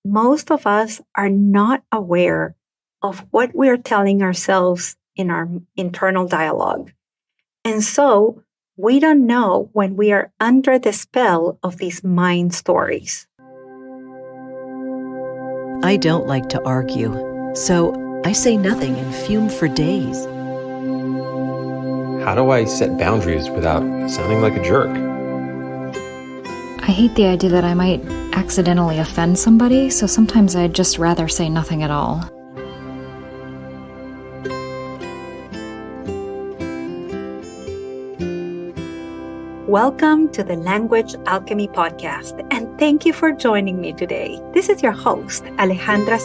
most of us are not aware of what we're telling ourselves in our internal dialogue. And so we don't know when we are under the spell of these mind stories. I don't like to argue, so I say nothing and fume for days. How do I set boundaries without sounding like a jerk? I hate the idea that I might accidentally offend somebody, so sometimes I'd just rather say nothing at all. Welcome to the Language Alchemy Podcast, and thank you for joining me today. This is your host, Alejandra,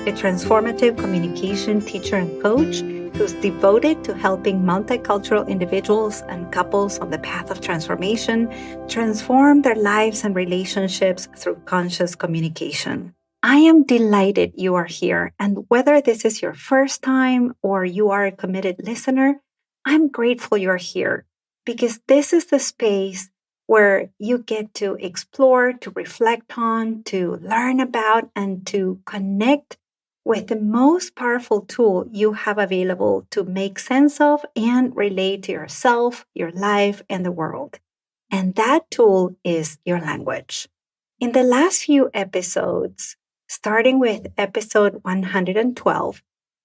a transformative communication teacher and coach who's devoted to helping multicultural individuals and couples on the path of transformation transform their lives and relationships through conscious communication. I am delighted you are here, and whether this is your first time or you are a committed listener, I'm grateful you're here because this is the space where you get to explore, to reflect on, to learn about, and to connect with the most powerful tool you have available to make sense of and relate to yourself, your life, and the world. And that tool is your language. In the last few episodes, starting with episode 112,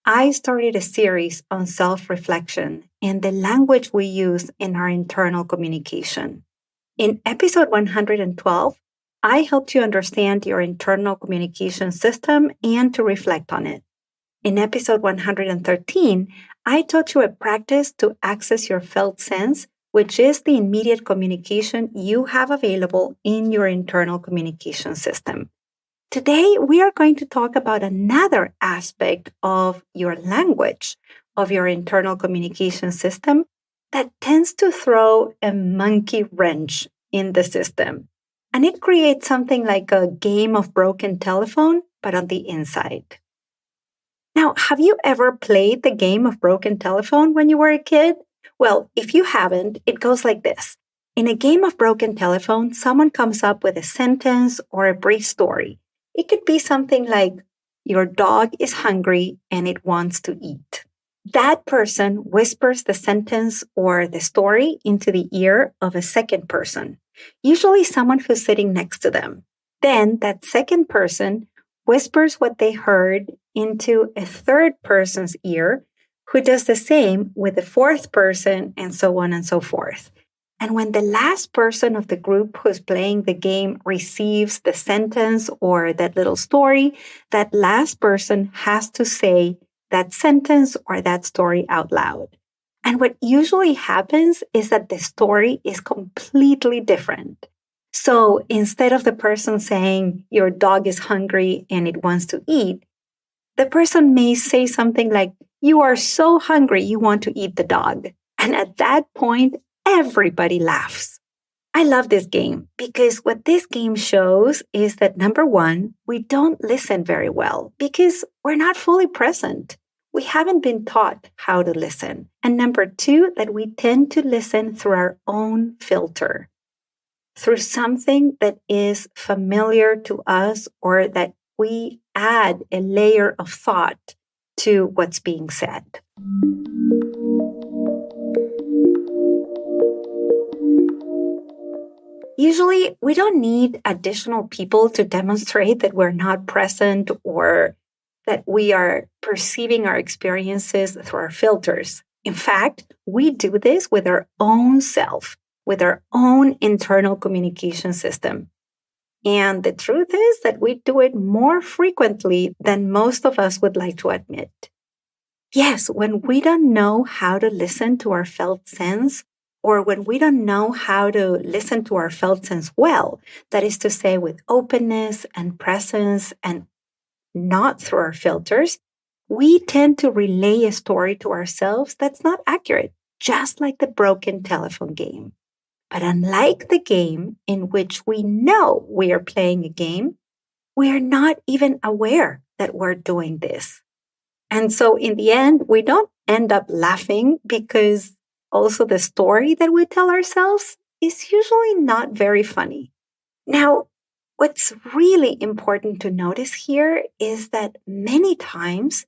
I started a series on self-reflection and the language we use in our internal communication. In episode 112, I helped you understand your internal communication system and to reflect on it. In episode 113, I taught you a practice to access your felt sense, which is the immediate communication you have available in your internal communication system. Today, we are going to talk about another aspect of your language, of your internal communication system that tends to throw a monkey wrench in the system. And it creates something like a game of broken telephone, but on the inside. Now, have you ever played the game of broken telephone when you were a kid? Well, if you haven't, it goes like this. In a game of broken telephone, someone comes up with a sentence or a brief story. It could be something like, your dog is hungry and it wants to eat. That person whispers the sentence or the story into the ear of a second person, usually someone who's sitting next to them. Then that second person whispers what they heard into a third person's ear, who does the same with the fourth person, and so on and so forth. And when the last person of the group who's playing the game receives the sentence or that little story, that last person has to say that sentence or that story out loud. And what usually happens is that the story is completely different. So instead of the person saying, your dog is hungry and it wants to eat, the person may say something like, you are so hungry, you want to eat the dog. And at that point, everybody laughs. I love this game because what this game shows is that number one, we don't listen very well because we're not fully present. We haven't been taught how to listen. And number two, that we tend to listen through our own filter, through something that is familiar to us or that we add a layer of thought to what's being said. Usually, we don't need additional people to demonstrate that we're not present or that we are perceiving our experiences through our filters. In fact, we do this with our own self, with our own internal communication system. And the truth is that we do it more frequently than most of us would like to admit. Yes, when we don't know how to listen to our felt sense, or when we don't know how to listen to our felt sense well, that is to say with openness and presence and not through our filters, we tend to relay a story to ourselves that's not accurate, just like the broken telephone game. But unlike the game in which we know we are playing a game, we are not even aware that we're doing this. And so in the end, we don't end up laughing because also the story that we tell ourselves is usually not very funny. Now, What's really important to notice here is that many times,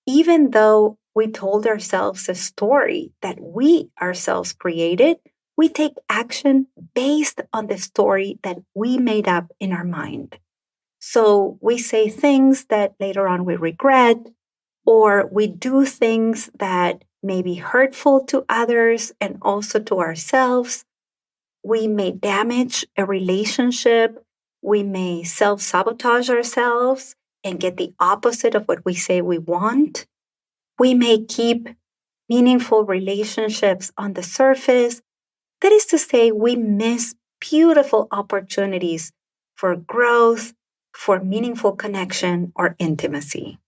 even though we told ourselves a story that we ourselves created, we take action based on the story that we made up in our mind. So we say things that later on we regret, or we do things that may be hurtful to others and also to ourselves. We may damage a relationship. We may self-sabotage ourselves and get the opposite of what we say we want. We may keep meaningful relationships on the surface. That is to say, we miss beautiful opportunities for growth, for meaningful connection or intimacy.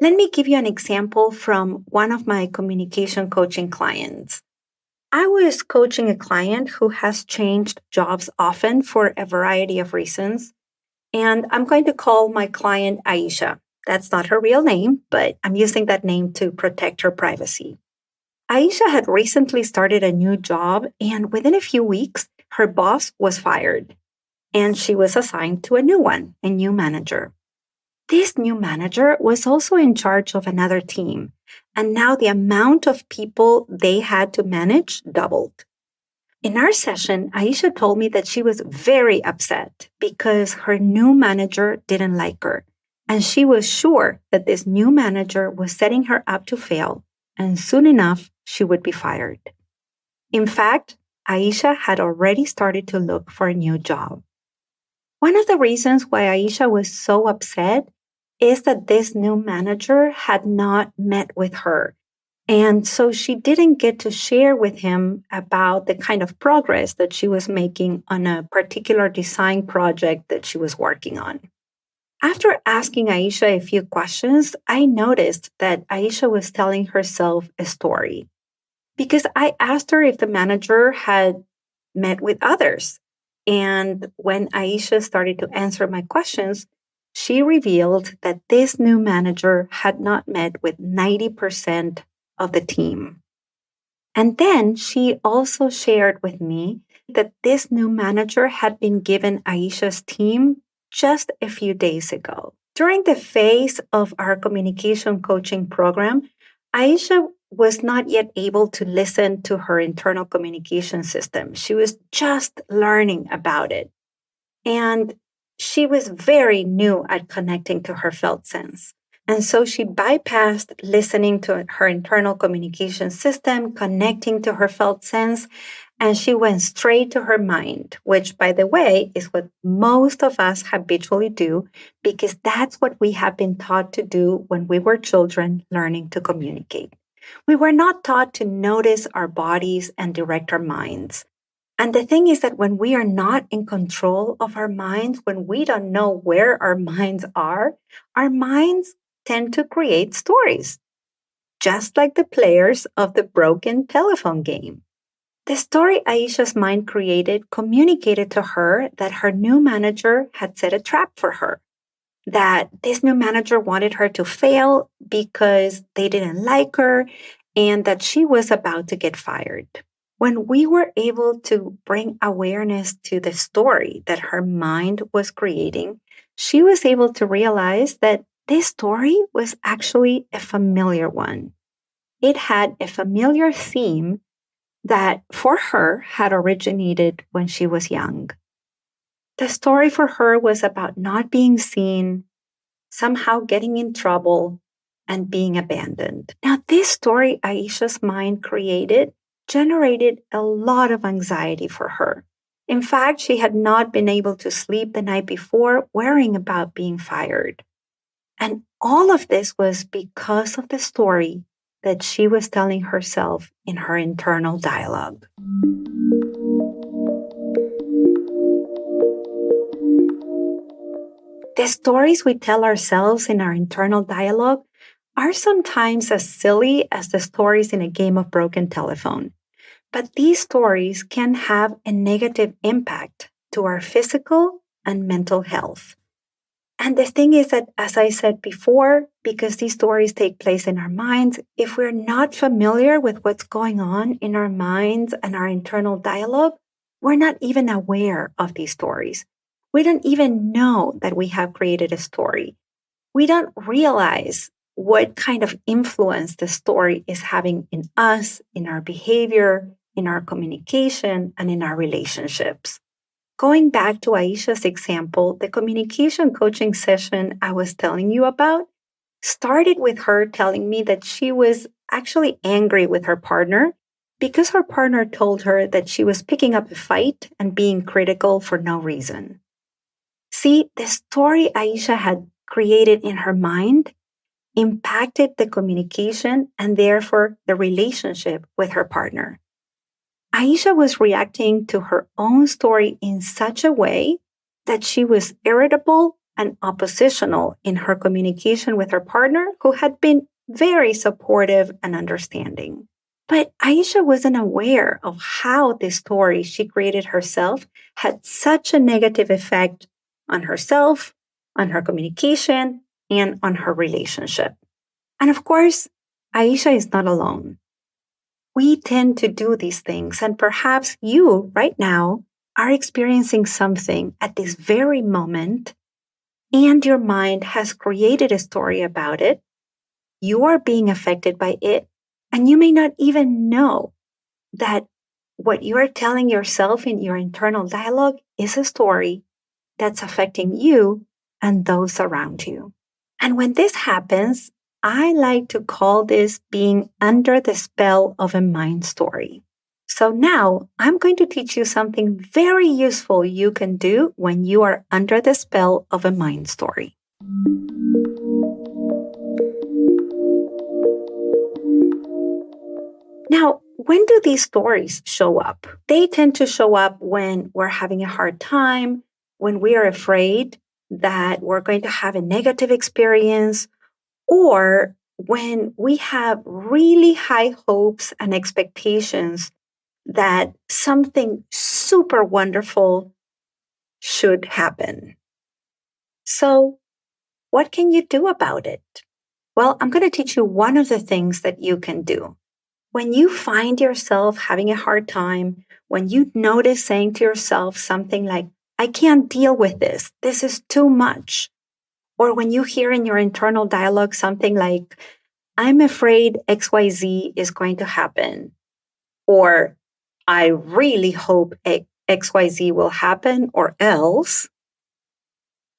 Let me give you an example from one of my communication coaching clients. I was coaching a client who has changed jobs often for a variety of reasons, and I'm going to call my client Aisha. That's not her real name, but I'm using that name to protect her privacy. Aisha had recently started a new job, and within a few weeks, her boss was fired, and she was assigned to a new one, a new manager. This new manager was also in charge of another team, and now the amount of people they had to manage doubled. In our session, Aisha told me that she was very upset because her new manager didn't like her, and she was sure that this new manager was setting her up to fail, and soon enough, she would be fired. In fact, Aisha had already started to look for a new job. One of the reasons why Aisha was so upset is that this new manager had not met with her. And so she didn't get to share with him about the kind of progress that she was making on a particular design project that she was working on. After asking Aisha a few questions, I noticed that Aisha was telling herself a story. Because I asked her if the manager had met with others. And when Aisha started to answer my questions, she revealed that this new manager had not met with 90% of the team. And then she also shared with me that this new manager had been given Aisha's team just a few days ago. During the phase of our communication coaching program, Aisha was not yet able to listen to her internal communication system. She was just learning about it. And she was very new at connecting to her felt sense. And so she bypassed listening to her internal communication system, connecting to her felt sense, and she went straight to her mind, which, by the way, is what most of us habitually do, because that's what we have been taught to do when we were children learning to communicate. We were not taught to notice our bodies and direct our minds. And the thing is that when we are not in control of our minds, when we don't know where our minds are, our minds tend to create stories, just like the players of the broken telephone game. The story Aisha's mind created communicated to her that her new manager had set a trap for her, that this new manager wanted her to fail because they didn't like her, and that she was about to get fired. When we were able to bring awareness to the story that her mind was creating, she was able to realize that this story was actually a familiar one. It had a familiar theme that for her had originated when she was young. The story for her was about not being seen, somehow getting in trouble, and being abandoned. Now, this story Aisha's mind created generated a lot of anxiety for her. In fact, she had not been able to sleep the night before, worrying about being fired. And all of this was because of the story that she was telling herself in her internal dialogue. The stories we tell ourselves in our internal dialogue are sometimes as silly as the stories in a game of broken telephone. But these stories can have a negative impact to our physical and mental health. And the thing is that, as I said before, because these stories take place in our minds, if we're not familiar with what's going on in our minds and our internal dialogue, we're not even aware of these stories. We don't even know that we have created a story. We don't realize what kind of influence the story is having in us, in our behavior, in our communication, and in our relationships. Going back to Aisha's example, the communication coaching session I was telling you about started with her telling me that she was actually angry with her partner because her partner told her that she was picking up a fight and being critical for no reason. See, the story Aisha had created in her mind impacted the communication and therefore the relationship with her partner. Aisha was reacting to her own story in such a way that she was irritable and oppositional in her communication with her partner, who had been very supportive and understanding. But Aisha wasn't aware of how the story she created herself had such a negative effect on herself, on her communication, and on her relationship. And of course, Aisha is not alone. We tend to do these things, and perhaps you right now are experiencing something at this very moment, and your mind has created a story about it. You are being affected by it, and you may not even know that what you are telling yourself in your internal dialogue is a story that's affecting you and those around you. And when this happens, I like to call this being under the spell of a mind story. So now I'm going to teach you something very useful you can do when you are under the spell of a mind story. Now, when do these stories show up? They tend to show up when we're having a hard time, when we are afraid that we're going to have a negative experience, or when we have really high hopes and expectations that something super wonderful should happen. So, what can you do about it? Well, I'm going to teach you one of the things that you can do. When you find yourself having a hard time, when you notice saying to yourself something like, I can't deal with this is too much. Or when you hear in your internal dialogue something like, I'm afraid XYZ is going to happen. Or I really hope XYZ will happen or else.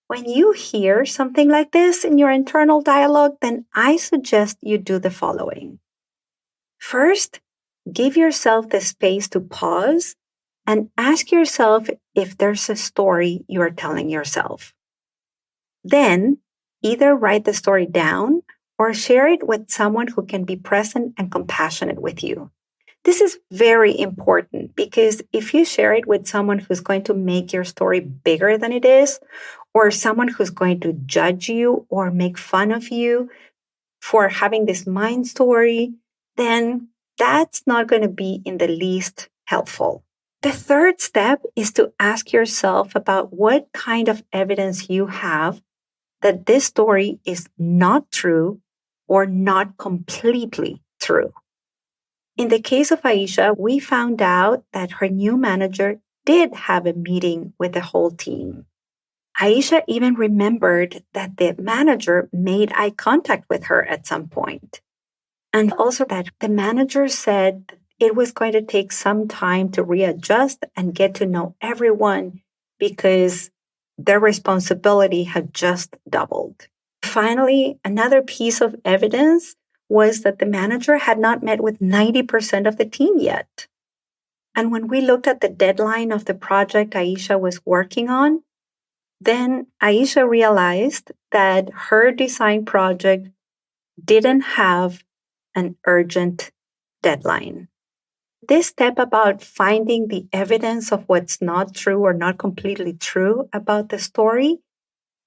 When you hear something like this in your internal dialogue, then I suggest you do the following. First, give yourself the space to pause and ask yourself if there's a story you are telling yourself. Then, either write the story down or share it with someone who can be present and compassionate with you. This is very important because if you share it with someone who's going to make your story bigger than it is, or someone who's going to judge you or make fun of you for having this mind story, then that's not going to be in the least helpful. The third step is to ask yourself about what kind of evidence you have that this story is not true or not completely true. In the case of Aisha, we found out that her new manager did have a meeting with the whole team. Aisha even remembered that the manager made eye contact with her at some point. And also that the manager said it was going to take some time to readjust and get to know everyone because their responsibility had just doubled. Finally, another piece of evidence was that the manager had not met with 90% of the team yet. And when we looked at the deadline of the project Aisha was working on, then Aisha realized that her design project didn't have an urgent deadline. This step about finding the evidence of what's not true or not completely true about the story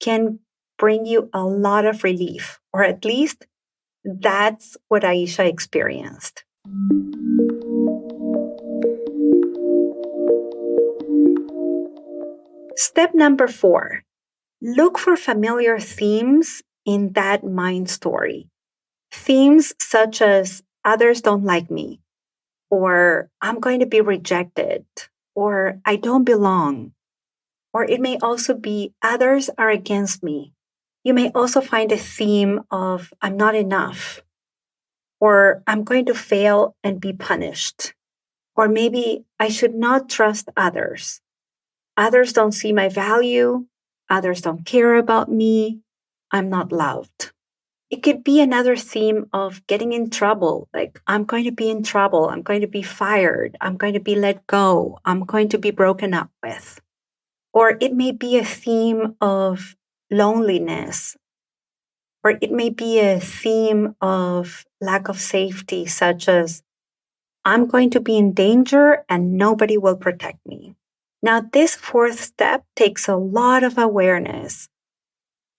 can bring you a lot of relief, or at least that's what Aisha experienced. Step number 4, look for familiar themes in that mind story. Themes such as others don't like me, or I'm going to be rejected, or I don't belong. Or it may also be others are against me. You may also find a theme of I'm not enough, or I'm going to fail and be punished. Or maybe I should not trust others. Others don't see my value. Others don't care about me. I'm not loved. It could be another theme of getting in trouble, like I'm going to be in trouble. I'm going to be fired. I'm going to be let go. I'm going to be broken up with. Or it may be a theme of loneliness. Or it may be a theme of lack of safety, such as I'm going to be in danger and nobody will protect me. Now, this fourth step takes a lot of awareness.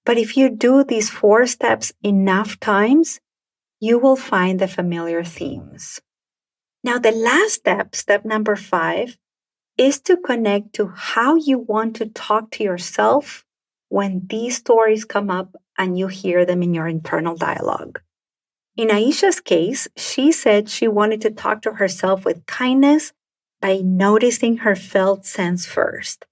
But if you do these 4 steps enough times, you will find the familiar themes. Now, the last step, step number 5, is to connect to how you want to talk to yourself when these stories come up and you hear them in your internal dialogue. In Aisha's case, she said she wanted to talk to herself with kindness by noticing her felt sense first,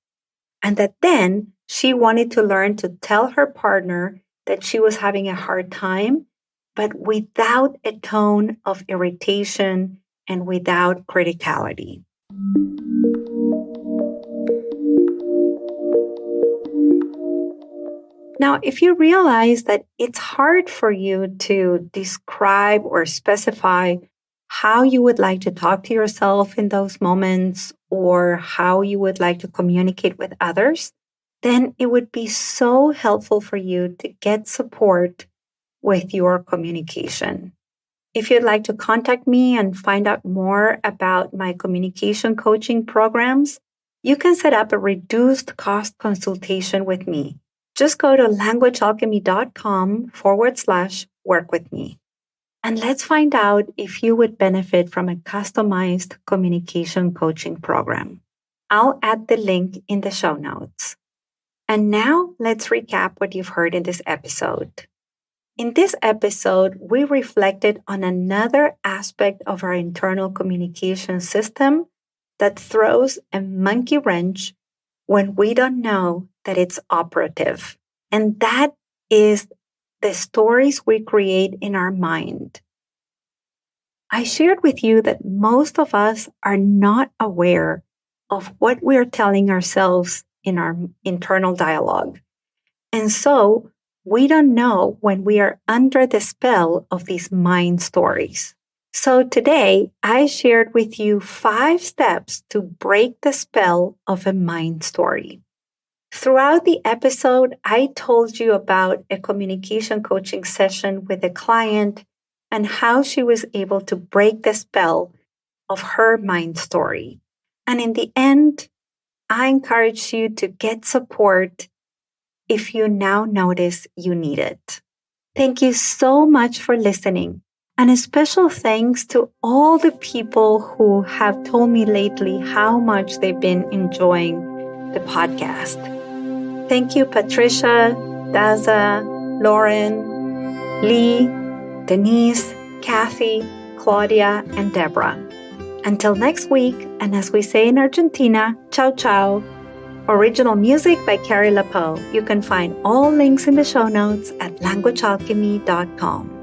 and that then she wanted to learn to tell her partner that she was having a hard time, but without a tone of irritation and without criticality. Now, if you realize that it's hard for you to describe or specify how you would like to talk to yourself in those moments or how you would like to communicate with others, then it would be so helpful for you to get support with your communication. If you'd like to contact me and find out more about my communication coaching programs, you can set up a reduced cost consultation with me. Just go to languagealchemy.com/work with me. And let's find out if you would benefit from a customized communication coaching program. I'll add the link in the show notes. And now let's recap what you've heard in this episode. In this episode, we reflected on another aspect of our internal communication system that throws a monkey wrench when we don't know that it's operative. And that is the stories we create in our mind. I shared with you that most of us are not aware of what we're telling ourselves in our internal dialogue. And so we don't know when we are under the spell of these mind stories. So today, I shared with you 5 steps to break the spell of a mind story. Throughout the episode, I told you about a communication coaching session with a client and how she was able to break the spell of her mind story. And in the end, I encourage you to get support if you now notice you need it. Thank you so much for listening. And a special thanks to all the people who have told me lately how much they've been enjoying the podcast. Thank you, Patricia, Daza, Lauren, Lee, Denise, Kathy, Claudia, and Deborah. Until next week, and as we say in Argentina, ciao ciao. Original music by Carrie Lapo. You can find all links in the show notes at languagealchemy.com.